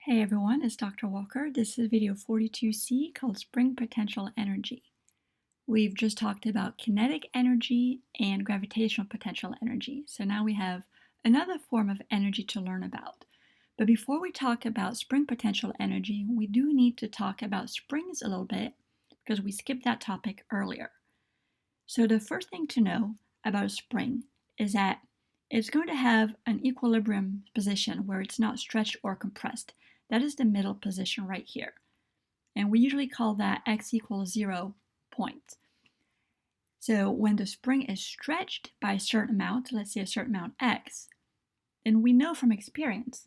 Hey everyone, it's Dr. Walker. This is video 42C called Spring Potential Energy. We've just talked about kinetic energy and gravitational potential energy. So now we have another form of energy to learn about. But before we talk about spring potential energy, we do need to talk about springs a little bit because we skipped that topic earlier. So the first thing to know about a spring is that it's going to have an equilibrium position where it's not stretched or compressed. That is the middle position right here. And we usually call that x equals 0 point. So when the spring is stretched by a certain amount, let's say a certain amount x, then we know from experience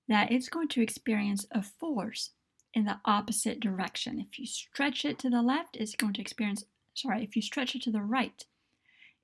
that it's going to experience a force in the opposite direction. If you stretch it to the left, it's going to experience, if you stretch it to the right,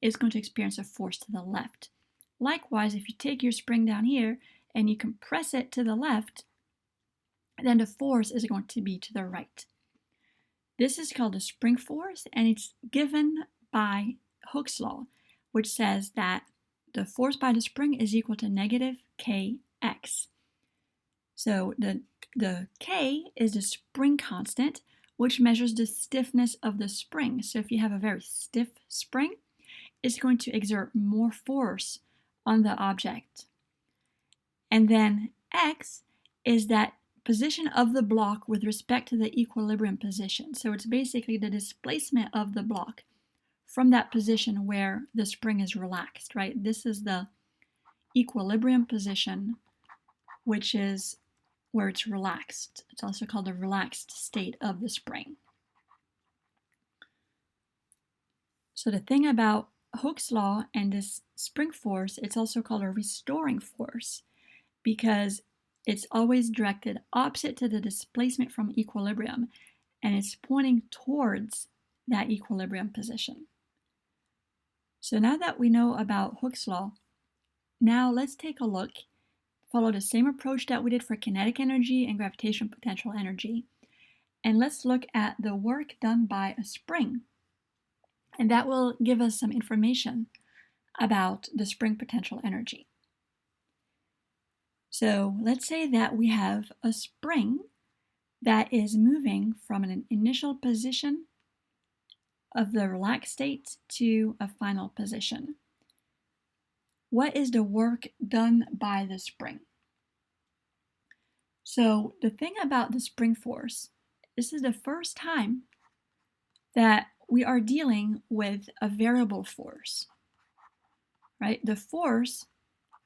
it's going to experience a force to the left. Likewise, if you take your spring down here and you compress it to the left, then the force is going to be to the right. This is called the spring force, and it's given by Hooke's law, which says that the force by the spring is equal to negative kx. So the k is the spring constant, which measures the stiffness of the spring. So if you have a very stiff spring, it's going to exert more force on the object. And then x is that position of the block with respect to the equilibrium position. So it's basically the displacement of the block from that position where the spring is relaxed, right? This is the equilibrium position, which is where it's relaxed. It's also called the relaxed state of the spring. So the thing about Hooke's law and this spring force, it's also called a restoring force because it's always directed opposite to the displacement from equilibrium, and it's pointing towards that equilibrium position. So now that we know about Hooke's law, now let's take a look, follow the same approach that we did for kinetic energy and gravitational potential energy, and let's look at the work done by a spring. And that will give us some information about the spring potential energy. So let's say that we have a spring that is moving from an initial position of the relaxed state to a final position. What is the work done by the spring? So the thing about the spring force, this is the first time that we are dealing with a variable force, right? The force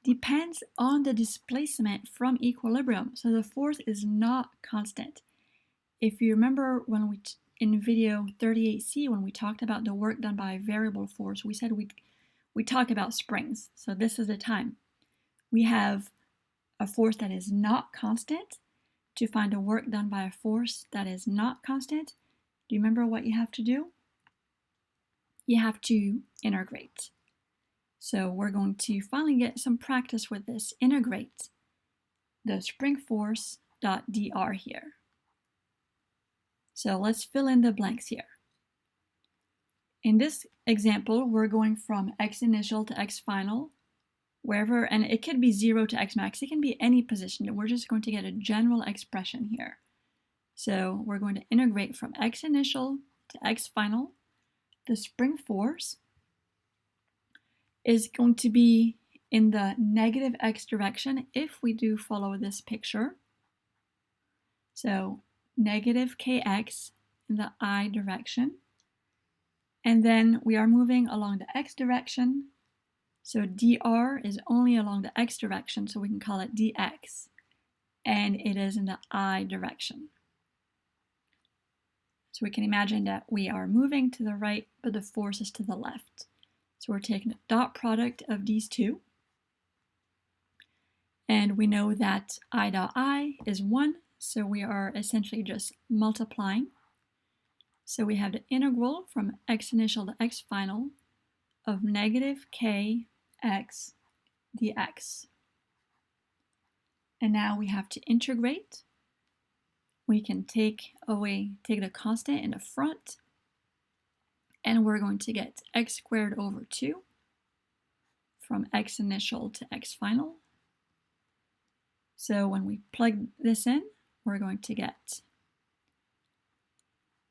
depends on the displacement from equilibrium. So the force is not constant. If you remember when in video 38C, when we talked about the work done by a variable force, we said we talk about springs. So this is the time. We have a force that is not constant. To find the work done by a force that is not constant, do you remember what you have to do? You have to integrate. So we're going to finally get some practice with this. Integrate the spring force dot dr here. So let's fill in the blanks here. In this example, we're going from x initial to x final, wherever, and it could be 0 to x max. It can be any position. We're just going to get a general expression here. So we're going to integrate from x initial to x final. The spring force is going to be in the negative x direction if we do follow this picture. So negative kx in the I direction. And then we are moving along the x direction. So dr is only along the x direction, so we can call it dx. And it is in the I direction. So we can imagine that we are moving to the right, but the force is to the left. So we're taking the dot product of these two. And we know that I dot I is 1, so we are essentially just multiplying. So we have the integral from x initial to x final of negative kx dx. And now we have to integrate. We can take the constant in the front, and we're going to get x squared over 2 from x initial to x final. So when we plug this in, we're going to get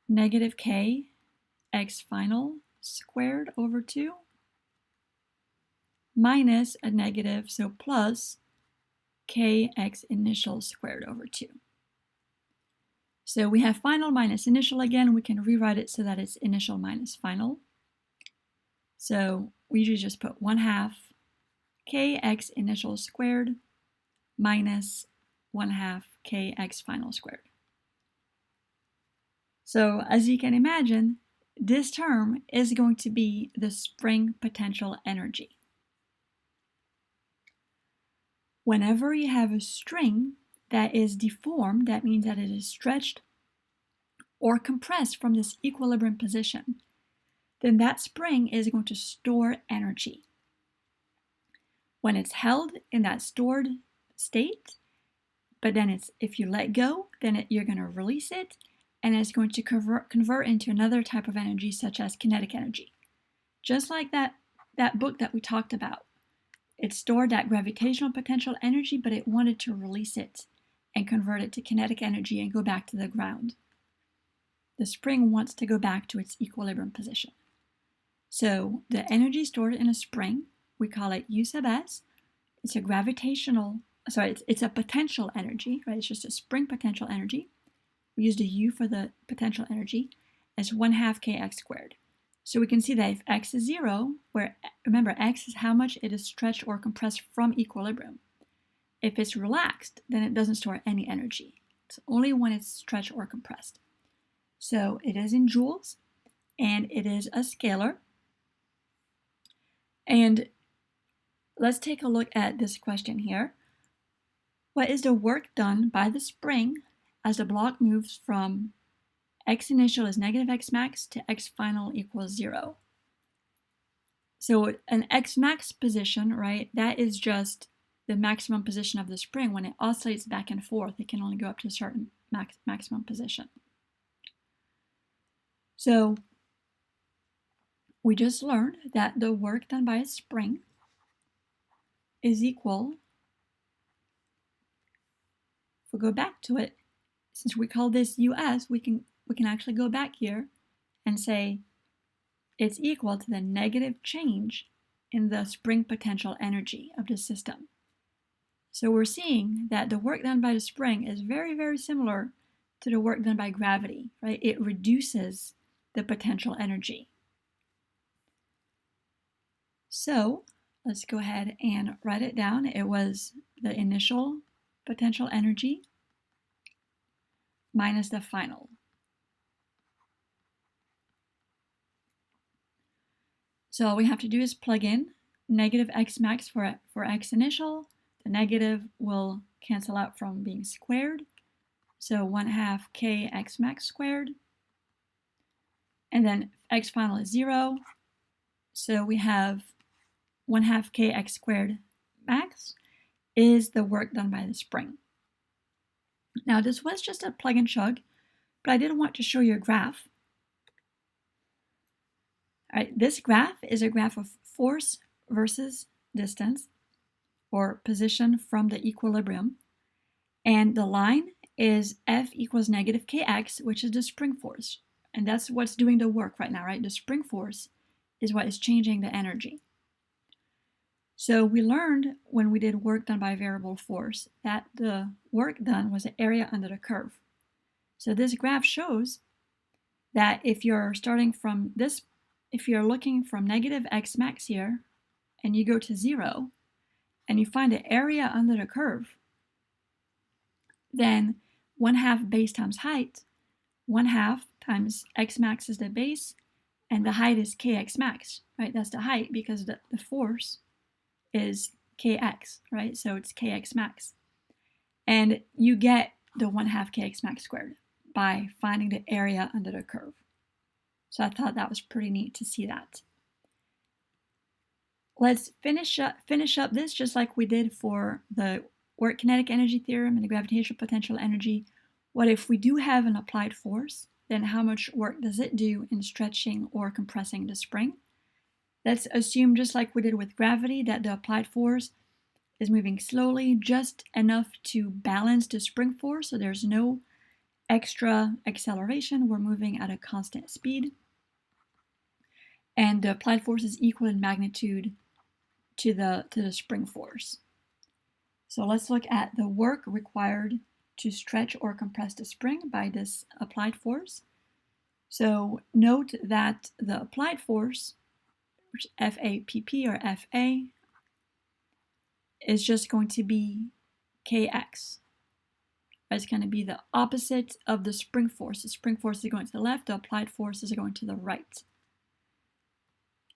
negative k x final squared over 2 minus a negative, so plus kx initial squared over 2. So we have final minus initial again. We can rewrite it so that it's initial minus final. So we usually just put 1/2 kx initial squared minus 1/2 kx final squared. So as you can imagine, this term is going to be the spring potential energy. Whenever you have a string that is deformed, that means that it is stretched or compressed from this equilibrium position, then that spring is going to store energy. When it's held in that stored state, but then if you let go, then you're going to release it, and it's going to convert into another type of energy, such as kinetic energy. Just like that book that we talked about. It stored that gravitational potential energy, but it wanted to release it and convert it to kinetic energy and go back to the ground. The spring wants to go back to its equilibrium position. So the energy stored in a spring, we call it U sub S. It's a it's a potential energy, right? It's just a spring potential energy. We used a U for the potential energy as 1/2 kx squared. So we can see that if x is 0, where, remember, x is how much it is stretched or compressed from equilibrium. If it's relaxed, then it doesn't store any energy. It's only when it's stretched or compressed. So it is in joules, and it is a scalar. And let's take a look at this question here. What is the work done by the spring as the block moves from x initial is negative x max to x final equals 0? So an x max position, right, that is just the maximum position of the spring. When it oscillates back and forth, it can only go up to a certain maximum position. So we just learned that the work done by a spring is equal, if we go back to it, since we call this US, we can actually go back here and say it's equal to the negative change in the spring potential energy of the system. So we're seeing that the work done by the spring is very, very similar to the work done by gravity, right? It reduces the potential energy. So let's go ahead and write it down. It was the initial potential energy minus the final. So all we have to do is plug in negative x max for x initial. The negative will cancel out from being squared. So 1/2 kx max squared. And then x final is 0. So we have 1/2 kx squared max is the work done by the spring. Now this was just a plug and chug, but I did want to show you a graph. All right, this graph is a graph of force versus distance, or position from the equilibrium. And the line is F equals negative kx, which is the spring force. And that's what's doing the work right now, right? The spring force is what is changing the energy. So we learned when we did work done by variable force that the work done was the area under the curve. So this graph shows that if you're starting from this, if you're looking from negative x max here, and you go to 0, and you find the area under the curve, then 1/2 base times height, 1/2 times x max is the base, and the height is kx max, right? That's the height because the force is kx, right? So it's kx max. And you get the 1/2 kx max squared by finding the area under the curve. So I thought that was pretty neat to see that. Let's finish up this just like we did for the work kinetic energy theorem and the gravitational potential energy. What if we do have an applied force? Then how much work does it do in stretching or compressing the spring? Let's assume, just like we did with gravity, that the applied force is moving slowly, just enough to balance the spring force, so there's no extra acceleration. We're moving at a constant speed. And the applied force is equal in magnitude to the spring force. So let's look at the work required to stretch or compress the spring by this applied force. So note that the applied force, which is FAPP or FA, is just going to be Kx. It's going to be the opposite of the spring force. The spring force is going to the left, the applied force is going to the right.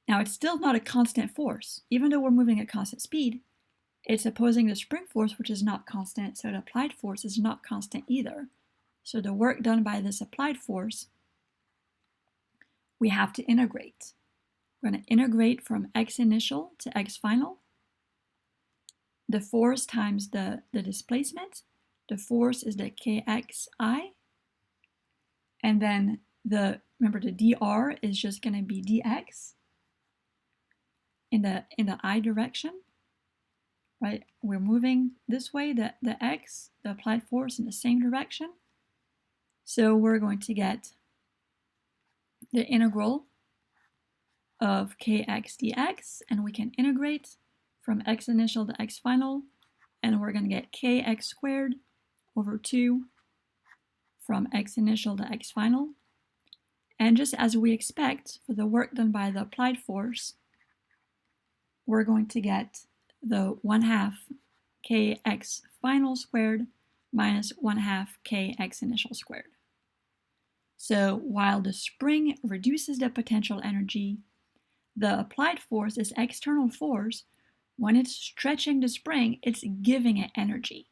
Now it's still not a constant force. Even though we're moving at constant speed, it's opposing the spring force, which is not constant, so the applied force is not constant either. So the work done by this applied force, we have to integrate. We're going to integrate from x initial to x final. The force times the displacement. The force is the kxi. And then remember the dr is just going to be dx in the I direction. Right? We're moving this way, the x, the applied force in the same direction. So we're going to get the integral of kx dx, and we can integrate from x initial to x final, and we're going to get kx squared over 2 from x initial to x final. And just as we expect for the work done by the applied force, we're going to get the 1/2 kx final squared minus 1/2 kx initial squared. So while the spring reduces the potential energy, the applied force, this external force, when it's stretching the spring, it's giving it energy,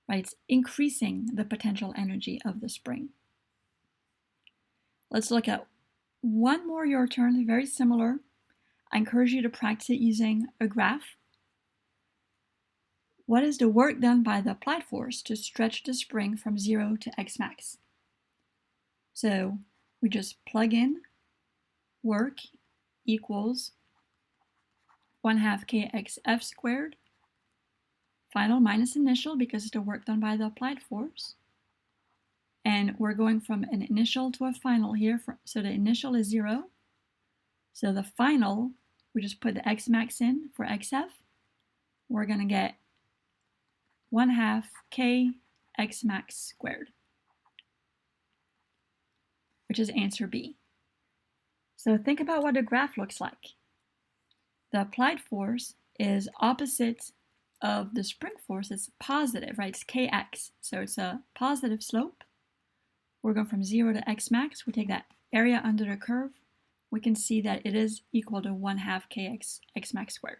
right? It's increasing the potential energy of the spring. Let's look at one more your turn, very similar. I encourage you to practice it using a graph. What is the work done by the applied force to stretch the spring from 0 to x max? So we just plug in work equals 1/2 kxf squared, final minus initial because it's the work done by the applied force. And we're going from an initial to a final here, so the initial is 0. So the final, we just put the x max in for xf. We're going to get 1/2 kx max squared, which is answer B. So think about what the graph looks like. The applied force is opposite of the spring force. It's positive, right? It's kx, so it's a positive slope. We're going from 0 to x max. We take that area under the curve. We can see that it is equal to 1/2 kx x max squared.